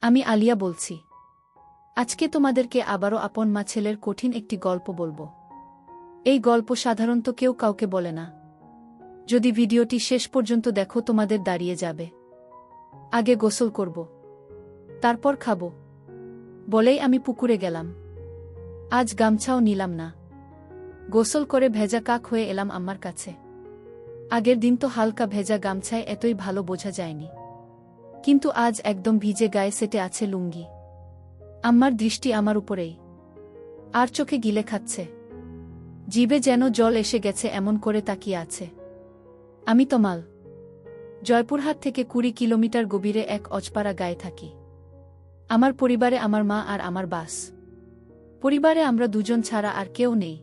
আমি আলিয়া বলছি। আজকে তোমাদেরকে আবারও আপন মা ছেলের কঠিন একটি গল্প বলবো। এই গল্প সাধারণত কেউ কাউকে বলে না। যদি ভিডিওটি শেষ পর্যন্ত দেখো তোমাদের দাঁড়িয়ে যাবে। আগে গোসল করব, তারপর খাবো বলেই আমি পুকুরে গেলাম। আজ গামছাও নিলাম না। গোসল করে ভেজা কাক হয়ে এলাম আম্মার কাছে। আগের দিন তো হালকা ভেজা গামছায় এতই ভালো বোঝা যায়নি, কিন্তু আজ একদম ভিজে গায়ে সেটে আছে লুঙ্গি। আম্মার দৃষ্টি আমার উপরেই, আর চোখে গিলে খাচ্ছে। জিভে যেন জল এসে গেছে এমন করে তাকিয়ে আছে। আমি তমাল, জয়পুরহাট থেকে 20 কিলোমিটার গভীরে এক অজপাড়া গায়ে থাকি। আমার পরিবারে আমার মা আর আমার বাস। পরিবারে আমরা দুজন ছাড়া আর কেউ নেই।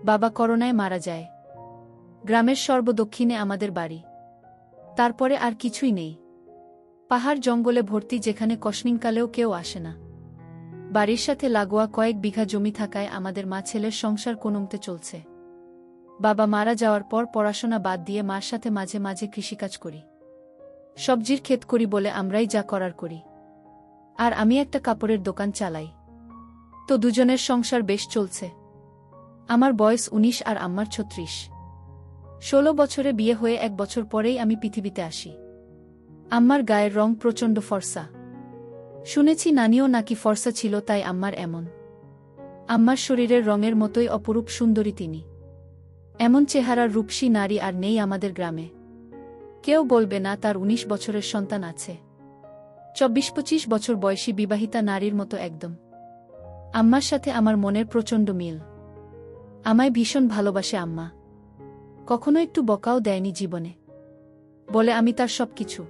বাবা করোনায় মারা যায়। গ্রামের সর্বদক্ষিণে আমাদের বাড়ি। তারপরে আর কিছুই নেই। পাহাড় জঙ্গলে ভর্তি, যেখানে কসমিনকালেও কেউ আসে না। বাড়ির সাথে লাগোয়া কয়েক বিঘা জমি থাকায় আমাদের মা ছেলের সংসার কোনোমতে চলছে। বাবা মারা যাওয়ার পর পড়াশোনা বাদ দিয়ে মার সাথে মাঝে মাঝে কৃষিকাজ করি। সবজির ক্ষেত করি বলে আমরাই যা করার করি। আর আমি একটা কাপড়ের দোকান চালাই। তো দুজনের সংসার বেশ চলছে। আমার বয়স 19 আর আম্মার 36। 16 বছরে বিয়ে হয়ে 1 বছর পরেই আমি পৃথিবীতে আসি। আম্মার গায়ের রং প্রচণ্ড ফর্সা। শুনেছি নানিও নাকি ফর্সা ছিল, তাই আম্মার এমন। আম্মার শরীরের রঙের মতোই অপরূপ সুন্দরী তিনি। এমন চেহারার রূপসী নারী আর নেই আমাদের গ্রামে। কেউ বলবে না তার 19 বছরের সন্তান আছে। 24-25 বছর বয়সী বিবাহিতা নারীর মতো একদম। আম্মার সাথে আমার মনের প্রচণ্ড মিল। আমায় ভীষণ ভালোবাসে আম্মা। কখনো একটু বকাও দেয়নি জীবনে। বলে আমি তার সবকিছু।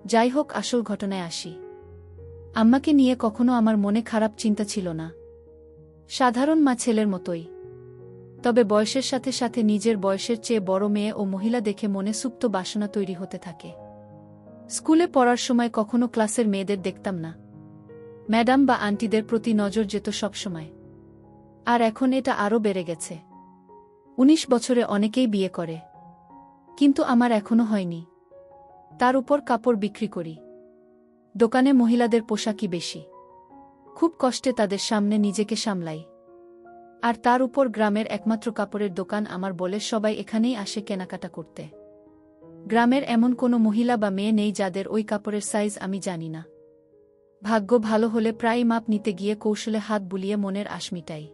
যাই হোক, আসল ঘটনায় আসি। আম্মাকে নিয়ে কখনো আমার মনে খারাপ চিন্তা ছিল না। সাধারণ মা ছেলের মতোই। তবে বয়সের সাথে সাথে নিজের বয়সের চেয়ে বড় মেয়ে ও মহিলা দেখে মনে সুপ্ত বাসনা তৈরি হতে থাকে। স্কুলে পড়ার সময় কখনো ক্লাসের মেয়েদের দেখতাম না। ম্যাডাম বা আন্টিদের প্রতি নজর যেত সবসময়। আর এখন এটা আরও বেড়ে গেছে। 19 বছরে অনেকেই বিয়ে করে, কিন্তু আমার এখনো হয়নি। তার উপর কাপড় বিক্রি করি। দোকানে মহিলাদের পোশাকই বেশি। খুব কষ্টে তাদের সামনে নিজেকে সামলাই। আর তার উপর গ্রামের একমাত্র কাপড়ের দোকান আমার বলে সবাই এখানেই আসে কেনাকাটা করতে। গ্রামের এমন কোনো মহিলা বা মেয়ে নেই যাদের ওই কাপড়ের সাইজ আমি জানি না। ভাগ্য ভালো হলে প্রায় মাপ নিতে গিয়ে কৌশলে হাত বুলিয়ে মনের আশ মিটাই।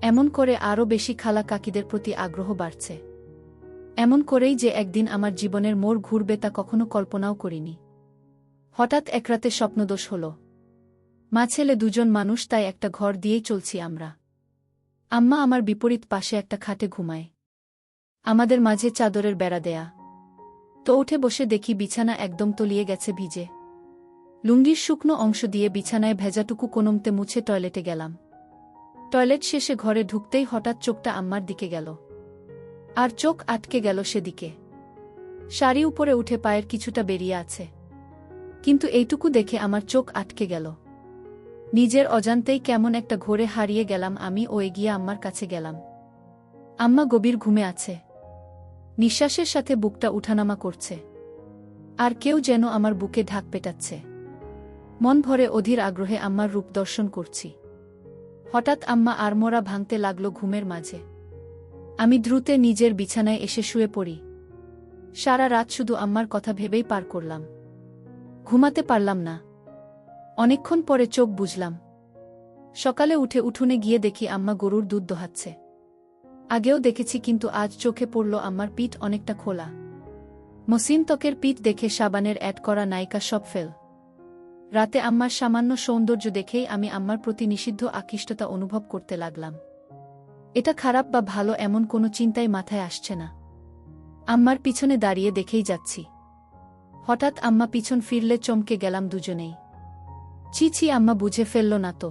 এমন করে আরও বেশি খালা কাকিদের প্রতি আগ্রহ বাড়ছে। এমন করেই যে একদিন আমার জীবনের মোড় ঘুরবে তা কখনো কল্পনাও করিনি। হঠাৎ একরাতে স্বপ্নদোষ হল। মা ছেলে দুজন মানুষ, তাই একটা ঘর দিয়েই চলছি আমরা। আম্মা আমার বিপরীত পাশে একটা খাটে ঘুমায়। আমাদের মাঝে চাদরের বেড়া দেয়া। তো উঠে বসে দেখি বিছানা একদম তলিয়ে গেছে ভিজে। লুঙ্গির শুকনো অংশ দিয়ে বিছানায় ভেজাটুকু কোনোমতে মুছে টয়লেটে গেলাম। টয়লেট শেষে ঘরে ঢুকতেই হঠাৎ চোখটা আম্মার দিকে গেল। আর চোখ আটকে গেল সেদিকে। শাড়ি উপরে উঠে পায়ের কিছুটা বেরিয়ে আছে, কিন্তু এইটুকু দেখে আমার চোখ আটকে গেল। নিজের অজান্তেই কেমন একটা ঘোরে হারিয়ে গেলাম আমি ও এগিয়ে আম্মার কাছে গেলাম। আম্মা গভীর ঘুমে আছে। নিঃশ্বাসের সাথে বুকটা উঠানামা করছে। আর কেউ যেন আমার বুকে ঢাক পেটাচ্ছে। মন ভরে অধীর আগ্রহে আম্মার রূপ দর্শন করছি। হঠাৎ আম্মা আড়মোড়া ভাঙতে লাগল ঘুমের মাঝে। আমি দ্রুতে নিজের বিছানায় এসে শুয়ে পড়ি। সারা রাত শুধু আম্মার কথা ভেবেই পার করলাম। ঘুমাতে পারলাম না। অনেকক্ষণ পরে চোখ বুজলাম। সকালে উঠে উঠোনে গিয়ে দেখি আম্মা গরুর দুধ দোহাচ্ছে। আগেও দেখেছি, কিন্তু আজ চোখে পড়ল আম্মার পিঠ অনেকটা খোলা। মসৃণ ত্বকের পিঠ দেখে সাবানের অ্যাড করা নায়িকা সব ফেল। রাতে আম্মার সামান্য সৌন্দর্য দেখেই আমি আম্মার প্রতি নিষিদ্ধ আকৃষ্টতা অনুভব করতে লাগলাম। এটা খারাপ বা ভালো এমন কোনো চিন্তাই মাথায় আসছে না। আম্মার পিছনে দাঁড়িয়ে দেখেই যাচ্ছি। হঠাৎ আম্মা পিছন ফিরলে চমকে গেলাম দুজনেই। ছি ছি, আম্মা বুঝে ফেলল না তো?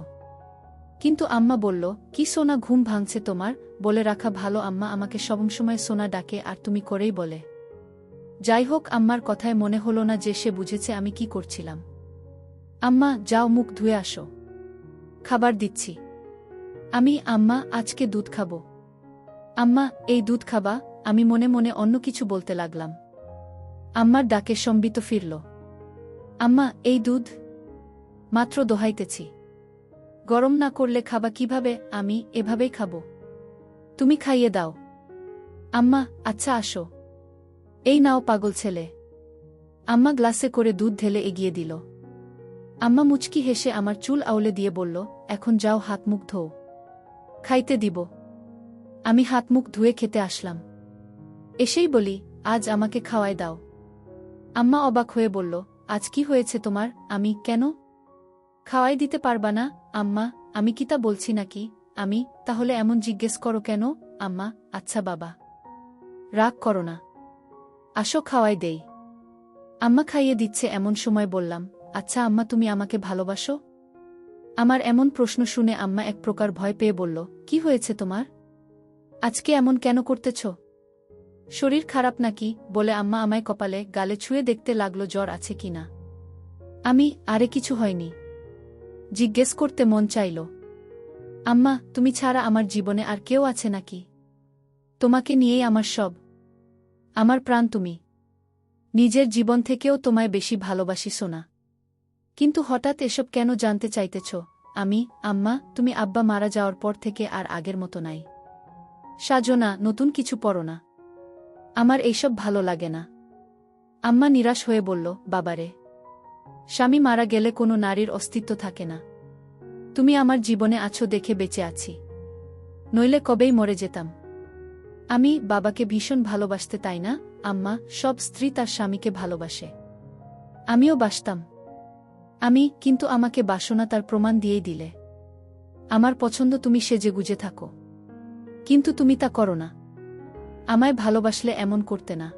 কিন্তু আম্মা বলল, কি সোনা, ঘুম ভাঙছে তোমার? বলে রাখা ভালো, আম্মা আমাকে সবসময় সোনা ডাকে আর তুমি করেই বলে। যাই হোক, আম্মার কথায় মনে হলো না যে সে বুঝেছে আমি কি করছিলাম। আম্মা, যাও মুখ ধুয়ে আসো, খাবার দিচ্ছি। আম্মা আজকে দুধ খাবো। আম্মা, এই দুধ খাবা? আমি মনে মনে অন্য কিছু বলতে লাগলাম। আম্মার ডাকে সম্বিত ফিরল। আম্মা, এই দুধ মাত্র দোহাইতেছি। গরম না করলে খাবা কিভাবে? আমি এভাবেই খাবো। তুমি খাইয়ে দাও। আম্মা, আচ্ছা আসো। এই নাও পাগল ছেলে। আম্মা গ্লাসে করে দুধ ঢেলে এগিয়ে দিল। আম্মা মুচকি হেসে আমার চুল আউলে দিয়ে বলল, এখন যাও হাত মুখ ধোও। খাইতে দিব। আমি হাত মুখ ধুয়ে খেতে আসলাম। এসেই বলি, আজ আমাকে খাওয়াই দাও। আম্মা অবাক হয়ে বলল, আজ কি হয়েছে তোমার? আমি কেন খাওয়াই দিতে পারবা না? আম্মা, আমি কি তা বলছি নাকি? আমি তাহলে এমন জিজ্ঞেস করো কেন? আম্মা, আচ্ছা বাবা, রাগ করো না, আসো খাওয়াই দেই। আম্মা খাইয়ে দিচ্ছে এমন সময় বললাম, আচ্ছা আম্মা, তুমি আমাকে ভালোবাসো? আমার এমন প্রশ্ন শুনে আম্মা এক প্রকার ভয় পেয়ে বলল, কি হয়েছে তোমার? আজকে এমন কেন করতেছ? শরীর খারাপ নাকি? বলে আম্মা আমায় কপালে গালে ছুঁয়ে দেখতে লাগলো জ্বর আছে কিনা। আমি, আরে কিছু হয়নি। জিজ্ঞেস করতে মন চাইল। আম্মা, তুমি ছাড়া আমার জীবনে আর কেউ আছে নাকি? তোমাকে নিয়েই আমার সব। আমার প্রাণ তুমি। নিজের জীবন থেকেও তোমায় বেশি ভালোবাসি সোনা। কিন্তু হঠাৎ এসব কেন জানতে চাইতেছ? আমি, আম্মা, তুমি আব্বা মারা যাওয়ার পর থেকে আর আগের মতো নাই। সাজো না, নতুন কিছু পরো না। আমার এইসব ভালো লাগে না। আম্মা নিরাশ হয়ে বলল, বাবারে, স্বামী মারা গেলে কোনো নারীর অস্তিত্ব থাকে না। তুমি আমার জীবনে আছো দেখে বেঁচে আছি, নইলে কবেই মরে যেতাম। আমি বাবাকে ভীষণ ভালোবাসতে, তাই না আম্মা? সব স্ত্রী তার স্বামীকে ভালোবাসে। আমিও বাসতাম। কিন্তু আমাকে বাসনা তার প্রমাণ দিয়েই দিলে। আমার পছন্দ তুমি সেজেগুজে থাকো, কিন্তু তুমি তা করো না। আমায় ভালোবাসলে এমন করতে না।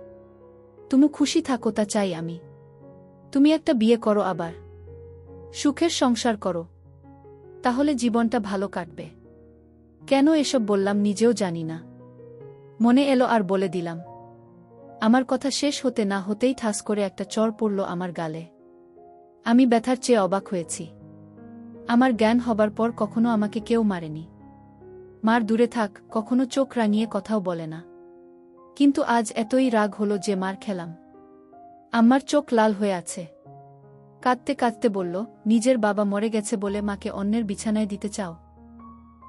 তুমি খুশি থাকো, তা চাই আমি। তুমি একটা বিয়ে করো, আবার সুখের সংসার করো, তাহলে জীবনটা ভালো কাটবে। কেন এসব বললাম নিজেও জানি না। মনে এলো আর বলে দিলাম। আমার কথা শেষ হতে না হতেই ঠাস করে একটা চড় পড়ল আমার গালে। আমি ব্যথার চেয়ে অবাক হয়েছি। আমার জ্ঞান হবার পর কখনো আমাকে কেউ মারেনি। মার দূরে থাক, কখনো চোখ রাঙিয়ে কথাও বলে না। কিন্তু আজ এতই রাগ হলো যে মার খেলাম। আম্মার চোখ লাল হয়ে আছে। কাঁদতে কাঁদতে বলল, নিজের বাবা মরে গেছে বলে মাকে অন্যের বিছানায় দিতে চাও?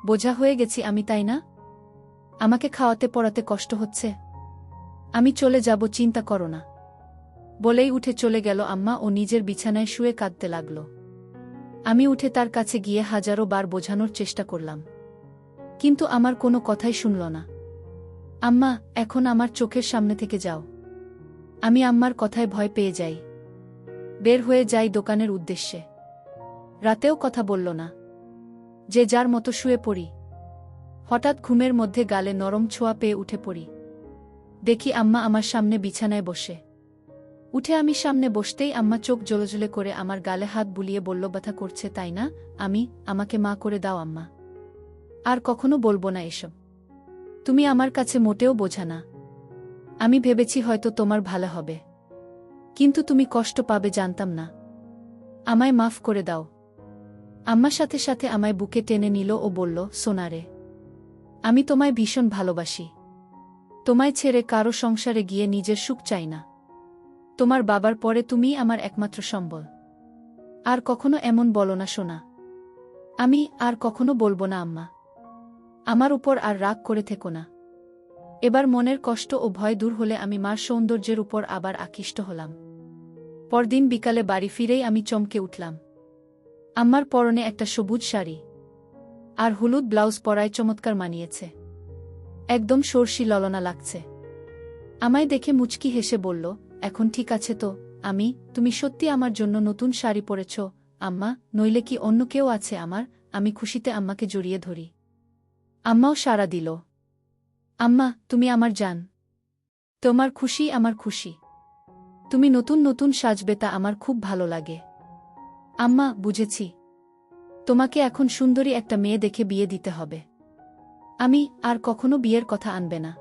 বোঝা হয়ে গেছি আমি, তাই না? আমাকে খাওয়াতে পড়াতে কষ্ট হচ্ছে। আমি চলে যাব, চিন্তা করো না। বলেই উঠে চলে গেল আম্মা ও নিজের বিছানায় শুয়ে কাঁদতে লাগল। আমি উঠে তার কাছে গিয়ে হাজারো বার বোঝানোর চেষ্টা করলাম, কিন্তু আমার কোনো কথাই শুনল না। আম্মা, এখন আমার চোখের সামনে থেকে যাও। আমি আম্মার কথায় ভয় পেয়ে যাই। বের হয়ে যাই দোকানের উদ্দেশ্যে। রাতেও কথা বলল না, যে যার মতো শুয়ে পড়ি। হঠাৎ ঘুমের মধ্যে গালে নরম ছোঁয়া পেয়ে উঠে পড়ি। দেখি আম্মা আমার সামনে বিছানায় বসে। উঠে আমি সামনে বসতেই আম্মা চোখ জ্বলজ্বলে করে আমার গালে হাত বুলিয়ে বলল, ব্যথা করছে তাই না? আমাকে মা করে দাও আম্মা। আর কখনো বলবো না এসব। তুমি আমার কাছে মোটেও বোঝা না। আমি ভেবেছি হয়তো তোমার ভালো হবে, কিন্তু তুমি কষ্ট পাবে জানতাম না। আমায় মাফ করে দাও। আম্মার সাথে সাথে আমায় বুকে টেনে নিল ও বলল, সোনারে, আমি তোমায় ভীষণ ভালোবাসি। তোমায় ছেড়ে কারো সংসারে গিয়ে নিজের সুখ চাই না। তোমার বাবার পরে তুমিই আমার একমাত্র সম্বল। আর কখনো এমন বলো না সোনা। আমি আর কখনো বলবো না আম্মা। আমার উপর আর রাগ করে থেকো না। এবার মনের কষ্ট ও ভয় দূর হলে আমি মার সৌন্দর্যের উপর আবার আকৃষ্ট হলাম। পরদিন বিকালে বাড়ি ফিরেই আমি চমকে উঠলাম। আম্মার পরনে একটা সবুজ শাড়ি আর হলুদ ব্লাউজ পরায় চমৎকার মানিয়েছে। একদম সরষি ললনা লাগছে। আমায় দেখে মুচকি হেসে বলল, এখন ঠিক আছে তো? তুমি সত্যি আমার জন্য নতুন শাড়ি পরেছ আম্মা? নইলে কি অন্য কেউ আছে আমার? আমি খুশিতে আম্মাকে জড়িয়ে ধরি। আম্মাও সাড়া দিল। আম্মা, তুমি আমার জান। তোমার খুশি আমার খুশি। তুমি নতুন নতুন সাজবে, তা আমার খুব ভালো লাগে। আম্মা, বুঝেছি। তোমাকে এখন সুন্দরী একটা মেয়ে দেখে বিয়ে দিতে হবে। আর কখনো বিয়ের কথা আনবে না।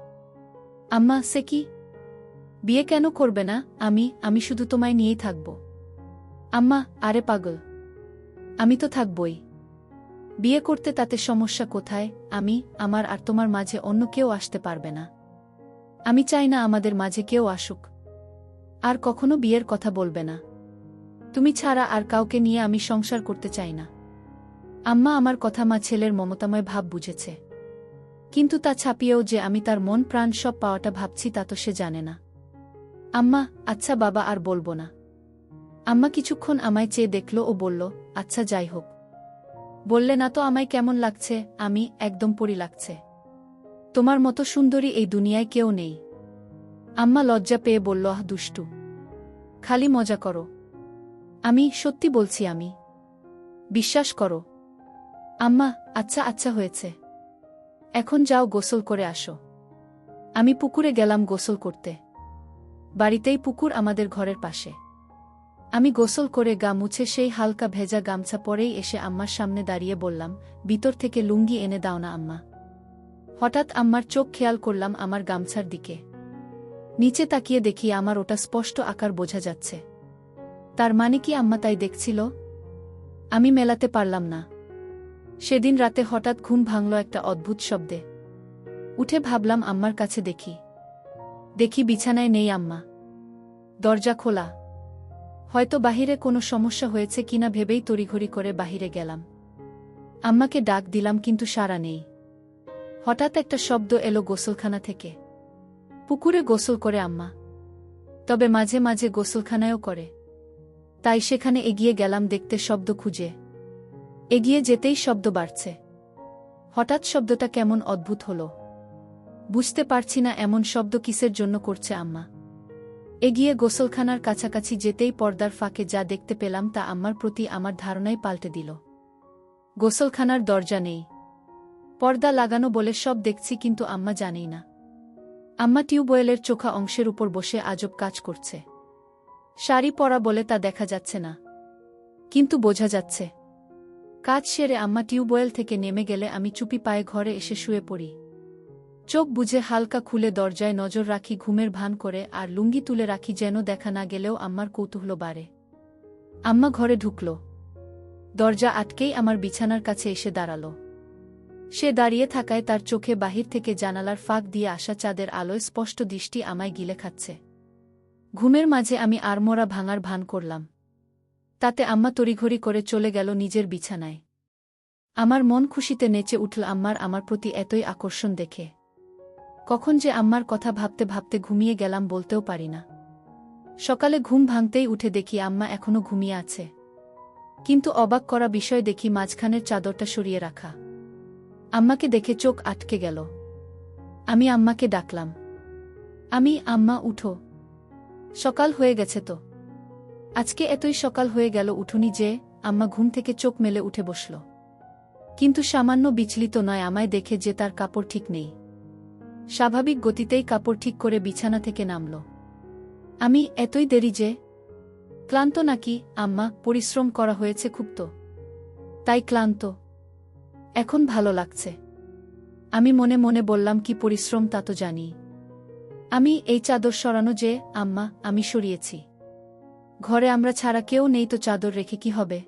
আম্মা, সে কি? বিয়ে কেন করবে না? আমি শুধু তোমায় নিয়েই থাকব। আম্মা, আরে পাগল, আমি তো থাকবই। বিয়ে করতে তাতে সমস্যা কোথায়? আমার আর তোমার মাঝে অন্য কেউ আসতে পারবে না। আমি চাই না আমাদের মাঝে কেউ আসুক। আর কখনো বিয়ের কথা বলবে না। তুমি ছাড়া আর কাউকে নিয়ে আমি সংসার করতে চাই না। আম্মা আমার কথা মা ছেলের মমতাময় ভাব বুঝেছে। কিন্তু তা ছাপিয়েও যে আমি তার মন প্রাণ সব পাওয়াটা ভাবছি তা তো সে জানে না। আম্মা, আচ্ছা বাবা আর বলবো না। আম্মা কিছুক্ষণ আমায় চেয়ে দেখল ও বলল, আচ্ছা যাই হোক। বললে না তো আমায় কেমন লাগছে? আমি একদম পরি লাগছে। তোমার মতো সুন্দরী এই দুনিয়ায় কেউ নেই। আম্মা লজ্জা পেয়ে বলল, আহ দুষ্টু, খালি মজা করো। আমি সত্যি বলছি, আমি। বিশ্বাস করো। আম্মা, আচ্ছা আচ্ছা হয়েছে। এখন যাও গোসল করে আসো। আমি পুকুরে গেলাম গোসল করতে। বাড়িতেই পুকুর আমাদের ঘরের পাশে। আমি গোসল করে গা মুছে সেই হালকা ভেজা গামছা পরেই এসে আম্মার সামনে দাঁড়িয়ে বললাম, ভিতর থেকে লুঙ্গি এনে দাও না আম্মা। হঠাৎ আম্মার চোখ খেয়াল করলাম আমার গামছার দিকে। নিচে তাকিয়ে দেখি আমার ওটা স্পষ্ট আকার বোঝা যাচ্ছে। তার মানে কি আম্মা তাই দেখছিল? আমি মেলাতে পারলাম না। সেদিন রাতে হঠাৎ ঘুম ভাঙল একটা অদ্ভুত শব্দে। উঠে ভাবলাম আম্মার কাছে দেখি বিছানায় নেই আম্মা। দরজা খোলা। হয়তো বাহিরে কোনো সমস্যা হয়েছে কিনা ভেবেই তড়িঘড়ি করে বাহিরে গেলাম। আম্মাকে ডাক দিলাম কিন্তু সাড়া নেই। হঠাৎ একটা শব্দ এলো গোসলখানা থেকে। পুকুরে গোসল করে আম্মা। তবে মাঝে মাঝে গোসলখানায়ও করে। তাই সেখানে এগিয়ে গেলাম দেখতে শব্দ খুঁজে। এগিয়ে যেতেই শব্দ বাড়ছে। হঠাৎ শব্দটা কেমন অদ্ভুত হলো। বুঝতে পারছি না এমন শব্দ কিসের জন্য করছে আম্মা। এগিয়ে গোসলখানার কাছাকাছি যেতেই পর্দার ফাঁকে যা দেখতে পেলাম তা আম্মার প্রতি আমার ধারণাই পাল্টে দিল। গোসলখানার দরজা নেই। পর্দা লাগানো বলে সব দেখছি কিন্তু আম্মা জানেই না। আম্মা টিউবওয়েলের চোখা অংশের উপর বসে আজব কাজ করছে। শাড়ি পরা বলে তা দেখা যাচ্ছে না, কিন্তু বোঝা যাচ্ছে। কাজ সেরে আম্মা টিউবওয়েল থেকে নেমে গেলে আমি চুপি পায়ে ঘরে এসে শুয়ে পড়ি। চোখ বুজে হালকা খুলে দরজায় নজর রাখি ঘুমের ভান করে, আর লুঙ্গি তুলে রাখি যেন দেখা না গেলেও আম্মার কৌতূহল বাড়ে। আম্মা ঘরে ঢুকল। দরজা আটকেই আমার বিছানার কাছে এসে দাঁড়াল। সে দাঁড়িয়ে থাকায় তার চোখে বাহির থেকে জানালার ফাঁক দিয়ে আসা চাঁদের আলোয় স্পষ্ট দৃষ্টি আমায় গিলে খাচ্ছে। ঘুমের মাঝে আমি আড়মোড়া ভাঙার ভান করলাম। তাতে আম্মা তড়িঘড়ি করে চলে গেল নিজের বিছানায়। আমার মন খুশিতে নেচে উঠল আমার প্রতি এতই আকর্ষণ দেখে। কখন যে আম্মার কথা ভাবতে ভাবতে ঘুমিয়ে গেলাম বলতেও পারি না। সকালে ঘুম ভাঙতেই উঠে দেখি আম্মা এখনো ঘুমিয়ে আছে। কিন্তু অবাক করা বিষয় দেখি মাঝখানের চাদরটা সরিয়ে রাখা। আম্মাকে দেখে চোখ আটকে গেল। আমি আম্মাকে ডাকলাম, আম্মা উঠো। সকাল হয়ে গেছে তো। আজকে এতই সকাল হয়ে গেল উঠুনি যে? আম্মা ঘুম থেকে চোখ মেলে উঠে বসল। কিন্তু সামান্য বিচলিত নয় আমায় দেখে যে তার কাপড় ঠিক নেই। স্বাভাবিক গতিতেই কাপড় ঠিক করে বিছানা থেকে নামল। আমি, এতই দেরি যে? ক্লান্ত নাকি আম্মা? পরিশ্রম করা হয়েছে খুব তো, তাই ক্লান্ত। এখন ভালো লাগছে। আমি মনে মনে বললাম, কি পরিশ্রম তা তো জানি। এই চাদর সরানো যে আম্মা, আমি সরিয়েছি। ঘরে আমরা ছাড়া কেউ নেই তো চাদর রেখে কি হবে?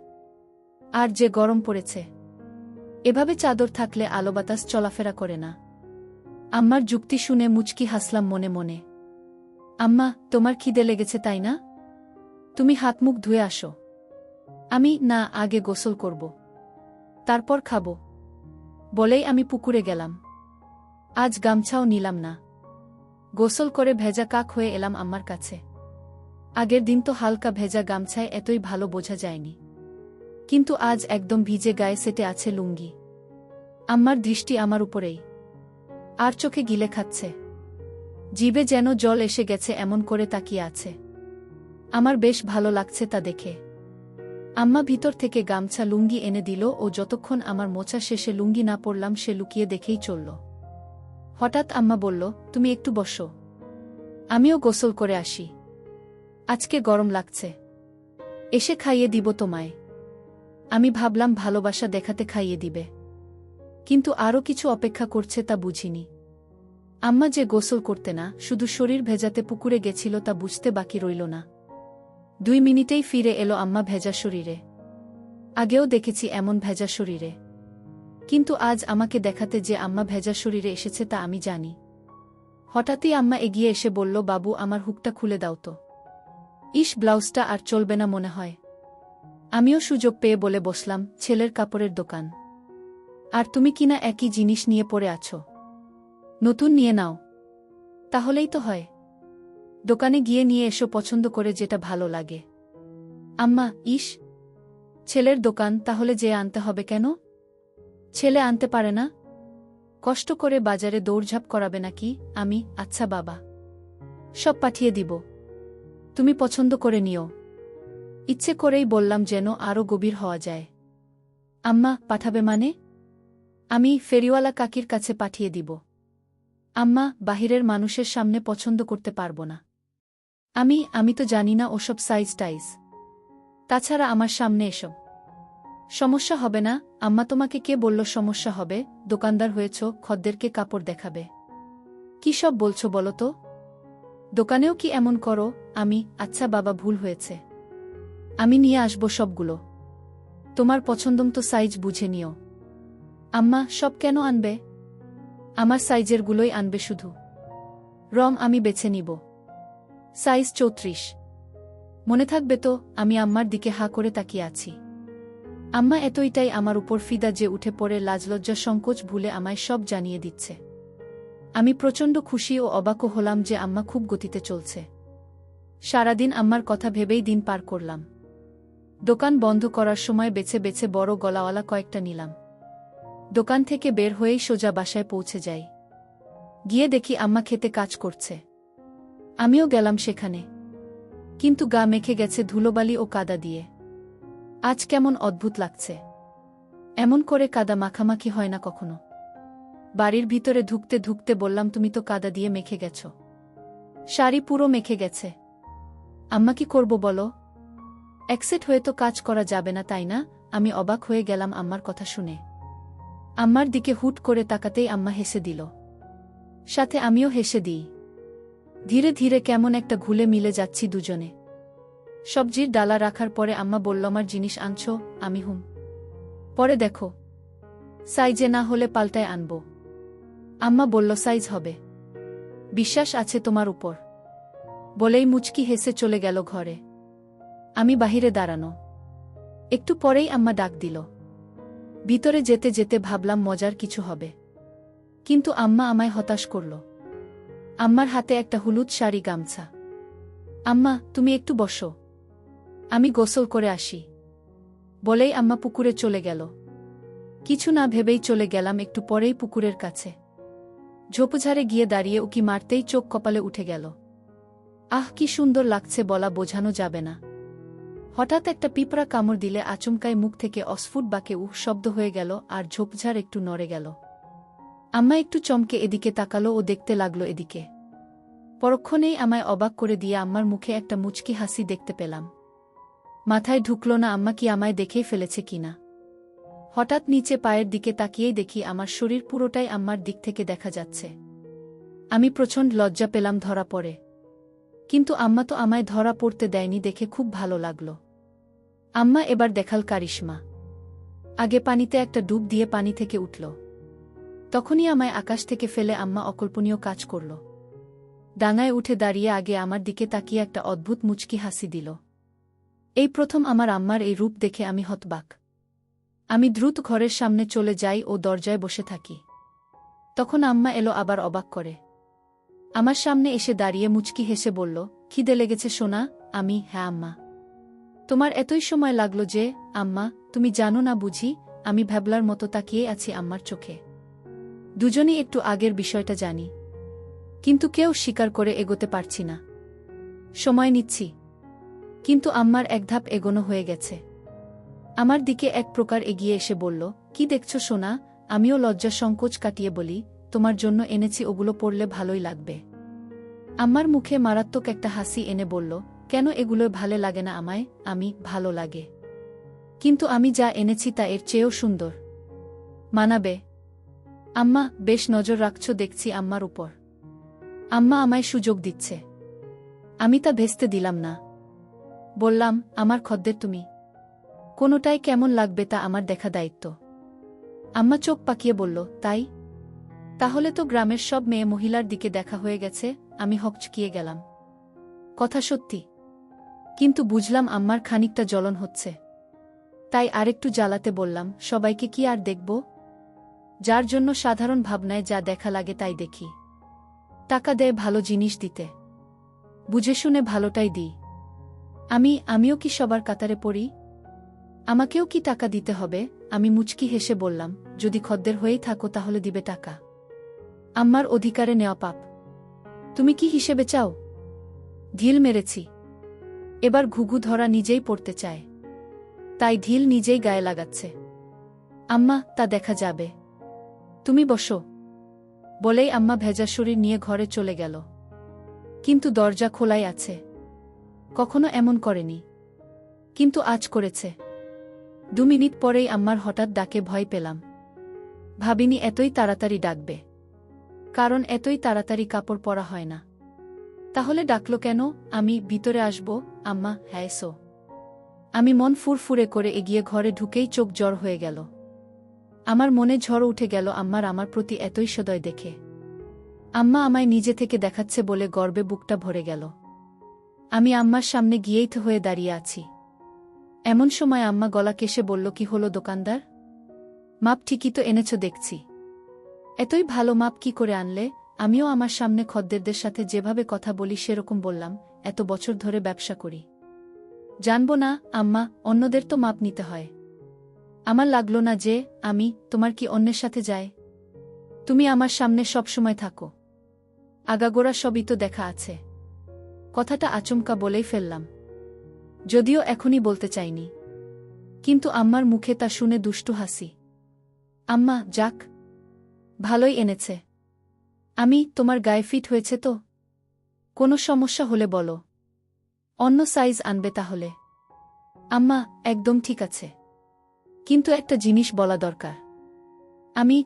আর যে গরম পড়েছে, এভাবে চাদর থাকলে আলো বাতাস চলাফেরা করে না। আম্মার যুক্তি শুনে মুচকি হাসলাম মনে মনে। আম্মা, তোমার খিদে লেগেছে তাই না? তুমি হাত মুখ ধুয়ে আসো। না, আগে গোসল করব, তারপর খাব। বলেই আমি পুকুরে গেলাম। আজ গামছাও নিলাম না। গোসল করে ভেজা কাক হয়ে এলাম আম্মার কাছে। আগের দিন তো হালকা ভেজা গামছায় এতই ভালো বোঝা যায়নি, কিন্তু আজ একদম ভিজে গায়ে সেটে আছে লুঙ্গি। আম্মার দৃষ্টি আমার উপরেই, আর চোখে গিলে খাচ্ছে। জিভে যেন জল এসে গেছে এমন করে তাকিয়ে আছে। আমার বেশ ভালো লাগছে তা দেখে। আম্মা ভিতর থেকে গামছা লুঙ্গি এনে দিল ও যতক্ষণ আমার মোছা শেষে লুঙ্গি না পরলাম সে লুকিয়ে দেখেই চলল। হঠাৎ আম্মা বলল, তুমি একটু বসো, আমিও গোসল করে আসি। আজকে গরম লাগছে, এসে খাইয়ে দিব তোমায়। আমি ভাবলাম ভালোবাসা দেখাতে খাইয়ে দিবে, কিন্তু আরও কিছু অপেক্ষা করছে তা বুঝিনি। আম্মা যে গোসল করতে না, শুধু শরীর ভেজাতে পুকুরে গেছিল তা বুঝতে বাকি রইল না। 2 মিনিটেই ফিরে এলো আম্মা ভেজা শরীরে। আগেও দেখেছি এমন ভেজা শরীরে, কিন্তু আজ আমাকে দেখাতে যে আম্মা ভেজা শরীরে এসেছে তা আমি জানি। হঠাৎই আম্মা এগিয়ে এসে বলল, বাবু আমার হুকটা খুলে দাও তো। ব্লাউজটা আর চলবে না মনে হয়। আমিও সুযোগ পেয়ে বলে বসলাম, ছেলের কাপড়ের দোকান। আর তুমি কিনা একই জিনিস নিয়ে পড়ে আছো। নতুন নিয়ে নাও। তাহলেই তো হয়। দোকানে গিয়ে নিয়ে এসো পছন্দ করে যেটা ভালো লাগে। আম্মা, ইস, ছেলের দোকান, তাহলে যে আনতে হবে কেন? ছেলে আনতে পারে না? কষ্ট করে বাজারে দৌড়ঝাঁপ করাবে নাকি? আমি, আচ্ছা বাবা, সব পাঠিয়ে দিব, তুমি পছন্দ করে নিও। ইচ্ছে করেই বললাম যেন আরও গভীর হওয়া যায়। আম্মা, পাঠাবে মানে? আমি ফেরিওয়ালা কাকির কাছে পাঠিয়ে দিব। আম্মা, বাহিরের মানুষের সামনে পছন্দ করতে পারবো না। আমি তো জানি না ওসব সাইজ টাইজ। তাছাড়া আমার সামনে এসব সমস্যা হবে না। আম্মা, তোমাকে কে বলল সমস্যা হবে? দোকানদার হয়েছ, খদ্দেরকে কাপড় দেখাবে। কি সব বলছো বলো তো? দোকানেও কি এমন করো? আমি, আচ্ছা বাবা, ভুল হয়েছে। আমি নিয়ে আসবো সবগুলো। তোমার পছন্দমতো সাইজ বুঝে নিও। আম্মা, সব কেন আনবে? আমার সাইজেরগুলোই আনবে শুধু। রং আমি বেছে নিব। সাইজ 34। মনে থাকবে তো? আমি আম্মার দিকে হা করে তাকিয়ে আছি। আম্মা এতইটাই আমার উপর ফিদা যে উঠে পড়ে লাজলজ্জা সংকোচ ভুলে আমায় সব জানিয়ে দিচ্ছে। আমি প্রচণ্ড খুশি ও অবাকও হলাম যে আম্মা খুব গতিতে চলছে। সারাদিন আম্মার কথা ভেবেই দিন পার করলাম। দোকান বন্ধ করার সময় বেছে বেছে বড় গলাওয়ালা কয়েকটা নিলাম। দোকান থেকে বের হয়েই সোজা বাসায় পৌঁছে যাই। গিয়ে দেখি আম্মা খেতে কাজ করছে। আমিও গেলাম সেখানে। কিন্তু গা মেখে গেছে ধুলোবালি ও কাদা দিয়ে। আজ কেমন অদ্ভুত লাগছে। এমন করে কাদা মাখামাখি হয় না কখনো। বাড়ির ভিতরে ঢুকতে ঢুকতে বললাম, তুমি তো কাদা দিয়ে মেখে গেছ। শাড়ি পুরো মেখে গেছে। আম্মা, কি করব বলো? একসেট হয়ে তো কাজ করা যাবে না, তাই না? আমি অবাক হয়ে গেলাম আম্মার কথা শুনে। আম্মার দিকে হুট করে তাকাতেই আম্মা হেসে দিল। সাথে আমিও হেসে দিই। ধীরে ধীরে কেমন একটা ঘুলে মিলে যাচ্ছি দুজনে। সবজির ডালা রাখার পরে আম্মা বলল, আমার জিনিস আনছো? আমি হুম। পরে দেখো, সাইজে না হলে পাল্টায় আনবো। আম্মা বলল, সাইজ হবে। বিশ্বাস আছে তোমার উপর। বলেই মুচকি হেসে চলে গেল ঘরে। আমি বাহিরে দাঁড়ানো। একটু পরেই আম্মা ডাক দিল। ভিতরে যেতে যেতে ভাবলাম মজার কিছু হবে। কিন্তু আম্মা আমায় হতাশ করল। আম্মার হাতে একটা হলুদ শাড়ি গামছা। আম্মা, তুমি একটু বসো, আমি গোসল করে আসি। বলেই আম্মা পুকুরে চলে গেল। কিছু না ভেবেই চলে গেলাম একটু পরেই পুকুরের কাছে। ঝোপঝাড়ে গিয়ে দাঁড়িয়ে উকি মারতেই চোখ কপালে উঠে গেল। আহ, কি সুন্দর লাগছে, বলা বোঝানো যাবে না। হঠাৎ একটা পিঁপড়া কামড় দিলে আচমকায় মুখ থেকে অস্ফুট বাঁকে উহ শব্দ হয়ে গেল আর ঝোপঝাড় একটু নড়ে গেল। আম্মা একটু চমকে এদিকে তাকালো ও দেখতে লাগলো এদিকে। পরক্ষণেই আমায় অবাক করে দিয়ে আম্মার মুখে একটা মুচকি হাসি দেখতে পেলাম। মাথায় ঢুকল না আম্মা কি আমায় দেখেই ফেলেছে কিনা। হঠাৎ নিচে পায়ের দিকে তাকিয়েই দেখি আমার শরীর পুরোটাই আম্মার দিক থেকে দেখা যাচ্ছে। আমি প্রচণ্ড লজ্জা পেলাম ধরা পড়ে। কিন্তু আম্মা তো আমায় ধরা পড়তে দেয়নি দেখে খুব ভালো লাগল। আম্মা এবার দেখাল কারিশমা। আগে পানিতে একটা ডুব দিয়ে পানি থেকে উঠল। তখনই আমায় আকাশ থেকে ফেলে আম্মা অকল্পনীয় কাজ করল। ডাঙায় উঠে দাঁড়িয়ে আগে আমার দিকে তাকিয়ে একটা অদ্ভুত মুচকি হাসি দিল। এই প্রথম আমার আম্মার এই রূপ দেখে আমি হতবাক। আমি দ্রুত ঘরের সামনে চলে যাই ও দরজায় বসে থাকি। তখন আম্মা এলো আবার অবাক করে। আমার সামনে এসে দাঁড়িয়ে মুচকি হেসে বলল, খিদে লেগেছে সোনা? আমি, হ্যাঁ আম্মা। তোমার এতই সময় লাগলো যে? আম্মা, তুমি জানো না বুঝি? আমি ভ্যাবলার মতো তাকিয়ে আছি আম্মার চোখে। দুজনই একটু আগের বিষয়টা জানি, কিন্তু কেউ স্বীকার করে এগোতে পারছি না। সময় নিচ্ছি, কিন্তু আম্মার এক ধাপ এগোনো হয়ে গেছে। আমার দিকে এক প্রকার এগিয়ে এসে বলল, কি দেখছ সোনা? আমিও লজ্জা সংকোচ কাটিয়ে বলি, তোমার জন্য এনেছি, ওগুলো পড়লে ভালোই লাগবে। আম্মার মুখে মারাত্মক একটা হাসি এনে বলল, কেন, এগুলো ভালো লাগে না আমায়? আমি, ভালো লাগে, কিন্তু আমি যা এনেছি তা এর চেয়েও সুন্দর। মানাবে? আম্মা, বেশ নজর রাখছ দেখছি আম্মার উপর। আম্মা আমায় সুযোগ দিচ্ছে। আমি তা ভেস্তে দিলাম না। বললাম, আমার খদ্দের তুমি। কোনোটাই কেমন লাগবে তা আমার দেখা দায়িত্ব। আম্মা চোখ পাকিয়ে বলল, তাই? তাহলে তো গ্রামের সব মেয়ে মহিলার দিকে দেখা হয়ে গেছে। আমি হকচকিয়ে গেলাম। কথা সত্যি, কিন্তু বুঝলাম আম্মার খানিকটা জ্বলন হচ্ছে। তাই আরেকটু জ্বালাতে বললাম, সবাইকে কি আর দেখব? যার জন্য সাধারণ ভাবনায় যা দেখা লাগে তাই দেখি। টাকা দেয় ভালো জিনিস দিতে, বুঝে শুনে ভালোটাই দিই। আমিও কি সবার কাতারে পড়ি? আমাকেও কি টাকা দিতে হবে? আমি মুচকি হেসে বললাম, যদি খদ্দের হয়েই থাকো তাহলে দিবে টাকা। আম্মার অধিকারে নেওয়া পাপ। তুমি কি হিসেবে চাও? ঢিল মেরেছি। এবার ঘুঘু ধরা নিজেই পড়তে চায়, তাই ঢিল নিজেই গায়ে লাগাচ্ছে। আম্মা, তা দেখা যাবে, তুমি বসো বলেই আম্মা ভেজা শরীর নিয়ে ঘরে চলে গেল। কিন্তু দরজা খোলাই আছে। কখনো এমন করেনি, কিন্তু আজ করেছে। 2 মিনিট পরেই আম্মার হঠাৎ ডাকে ভয় পেলাম। ভাবিনি এতই তাড়াতাড়ি ডাকবে, কারণ এতই তাড়াতাড়ি কাপড় পরা হয় না। তাহলে ডাকলো কেন? আমি ভিতরে আসব? আম্মা, হ্যাঁ এসো। আমি মন ফুরফুরে করে এগিয়ে ঘরে ঢুকেই চোখ জড় হয়ে গেল। আমার মনে ঝড় উঠে গেল আমার প্রতি এতই সদয় দেখে। আম্মা আমায় নিজে থেকে দেখাচ্ছে বলে গর্বে বুকটা ভরে গেল। আমি আম্মার সামনে গিয়েই তো হয়ে দাঁড়িয়ে আছি। এমন সময় আম্মা গলা কেশে বলল, কি হলো দোকানদার? মাপ ঠিকই তো এনেছ দেখছি। এতই ভালো মাপ কি করে আনলে? আমিও আমার সামনে খদ্দেরদের সাথে যেভাবে কথা বলি সেরকম বললাম, এত বছর ধরে ব্যবসা করি, জানবো না আম্মা, অন্যদের তো মাপ নিতে হয়। আমার লাগলো না যে তোমার কি অন্যের সাথে যায়? তুমি আমার সামনে সবসময় থাকো, আগাগোড়া সবই তো দেখা আছে। কথাটা আচমকা বলেই ফেললাম, যদিও এখনই বলতে চাইনি। কিন্তু আম্মার মুখে তা শুনে দুষ্টু হাসি। আম্মা, যাক, ভালোই এনেছে। তোমার গায়ে ফিট হয়েছে তো? কোনো সমস্যা হলে বলো, অন্য সাইজ আনবে তাহলে। আম্মা, একদম ঠিক আছে, কিন্তু একটা জিনিস বলা দরকার।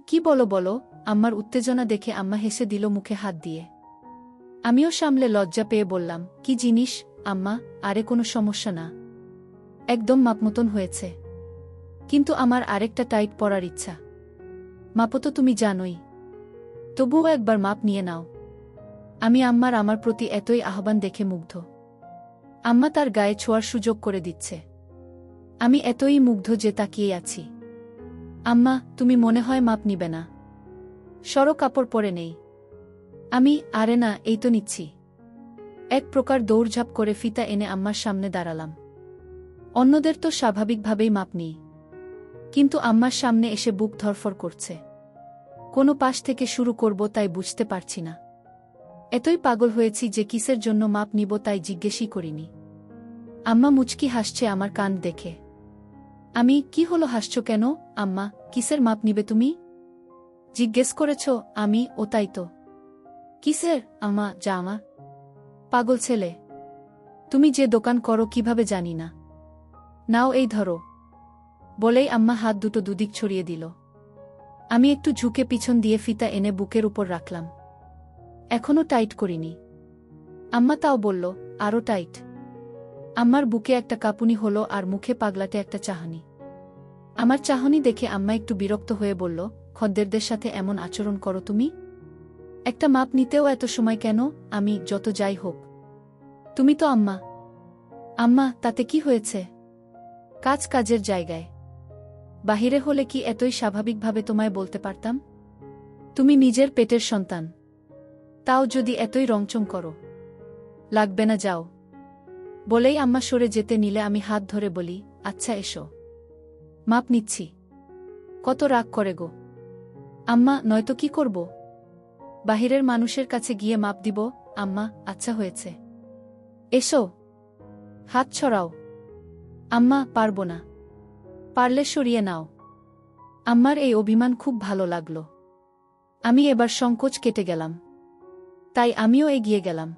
কি বলো? আম্মার উত্তেজনা দেখে আম্মা হেসে দিল মুখে হাত দিয়ে। আমিও সামলে লজ্জা পেয়ে বললাম, কি জিনিস আম্মা? আরে কোনো সমস্যা না, একদম মাপমতন হয়েছে। কিন্তু আমার আরেকটা টাইট পরার ইচ্ছা। মাপো তো তুমি জানোই, তবুও একবার মাপ নিয়ে নাও। আমার প্রতি এতই আহ্বান দেখে মুগ্ধ। আম্মা তার গায়ে ছোঁয়ার সুযোগ করে দিচ্ছে। আমি এতই মুগ্ধ যে তাকিয়ে আছি। আম্মা, তুমি মনে হয় মাপ নিবে না? সরো, কাপড় পরে নেই। আরে না, এই তো নিচ্ছি। এক প্রকার দৌড়ঝাঁপ করে ফিতা এনে আম্মার সামনে দাঁড়ালাম। অন্যদের তো স্বাভাবিকভাবেই মাপ নিই, কিন্তু আম্মার সামনে এসে বুক ধরফর করছে। কোনো পাশ থেকে শুরু করব তাই বুঝতে পারছি না। এতই পাগল হয়েছি যে কিসের জন্য মাপ নিব তাই জিজ্ঞেসই করিনি। আম্মা মুচকি হাসছে আমার কান দেখে। কি হলো, হাসছো কেন? আম্মা, কিসের মাপ নিবে তুমি? জিজ্ঞেস করেছ? ও তাই তো। কিসের? আম্মা, জামা। পাগল ছেলে, তুমি যে দোকান করো কিভাবে জানি না। নাও এই ধরো, বলেই আম্মা হাত দুটো দুদিক ছড়িয়ে দিল। আমি একটু ঝুঁকে পিছন দিয়ে ফিতা এনে বুকের উপর রাখলাম। এখনো টাইট করিনি। আম্মা তাও বলল, আরো টাইট। আম্মার বুকে একটা কাঁপুনি হলো আর মুখে পাগলাটে একটা চাহনি। আমার চাহনি দেখে আম্মা একটু বিরক্ত হয়ে বলল, খদ্দেরদের সাথে এমন আচরণ করো তুমি? একটা মাপ নিতেও এত সময় কেন? যত যাই হোক, তুমি তো আম্মা। আম্মা, তাতে কি হয়েছে? কাজ কাজের জায়গায়, বাহিরে হলে কি এতই স্বাভাবিকভাবে তোমায় বলতে পারতাম? তুমি নিজের পেটের সন্তান, তাও যদি এতই রংচং করো। লাগবে না, যাও। বলেই আম্মা সরে যেতে নিলে আমি হাত ধরে বলি, আচ্ছা এসো, মাপ নিচ্ছি। কত রাগ করে গো আম্মা, নয়তো কি করব? বাহিরের মানুষের কাছে গিয়ে মাপ দিব? আম্মা, আচ্ছা হয়েছে, এসো, হাত ছড়াও। আম্মা, পারব না। পারলে সরিয়ে নাও। আম্মার এই অভিমান খুব ভালো লাগল। এবার সংকোচ কেটে গেলাম, তাই আমিও এগিয়ে গেলাম।